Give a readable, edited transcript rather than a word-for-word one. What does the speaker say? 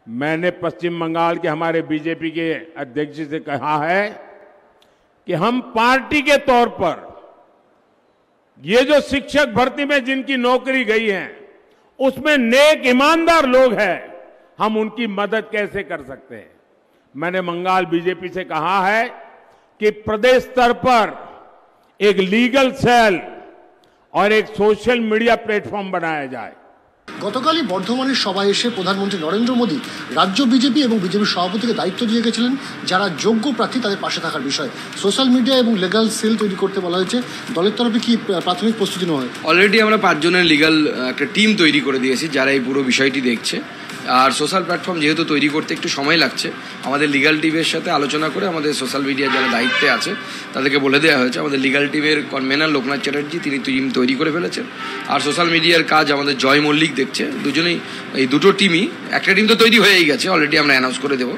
मैंने पश्चिम बंगाल के हमारे बीजेपी के अध्यक्ष से कहा है कि हम पार्टी के तौर पर ये जो शिक्षक भर्ती में जिनकी नौकरी गई है उसमें नेक ईमानदार लोग हैं, हम उनकी मदद कैसे कर सकते हैं। मैंने बंगाल बीजेपी से कहा है कि प्रदेश स्तर पर एक लीगल सेल और एक सोशल मीडिया प्लेटफॉर्म बनाया जाए। গতকালই বর্ধমানের সভায় এসে প্রধানমন্ত্রী নরেন্দ্র মোদী রাজ্য বিজেপি এবং বিজেপির সভাপতিকে দায়িত্ব দিয়ে গেছিলেন যারা যোগ্য প্রার্থী তাদের পাশে থাকার বিষয়। সোশ্যাল মিডিয়া এবং লিগ্যাল সেল তৈরি করতে বলা হয়েছে। দলের তরফে কি প্রাথমিক প্রস্তুতি নেওয়া হয়? অলরেডি আমরা 5 জনের লিগ্যাল একটা টিম তৈরি করে দিয়েছি যারা এই পুরো বিষয়টি দেখছে। আর সোশ্যাল প্ল্যাটফর্ম যেহেতু তৈরি করতে একটু সময় লাগছে, আমাদের লিগ্যাল টিমের সাথে আলোচনা করে আমাদের সোশ্যাল মিডিয়া যারা দায়িত্বে আছে তাদেরকে বলে দেওয়া হয়েছে। আমাদের লিগ্যাল টিমের কনভেনার লোকনাথ চ্যাটার্জি তিনি টিম তৈরি করে ফেলেছেন। আর সোশ্যাল মিডিয়ার কাজ আমাদের জয় মল্লিক দেখছে। দুজনেই এই দুটো টিমই, একটা টিম তো তৈরি হয়েই গেছে, অলরেডি আমরা অ্যানাউন্স করে দেবো।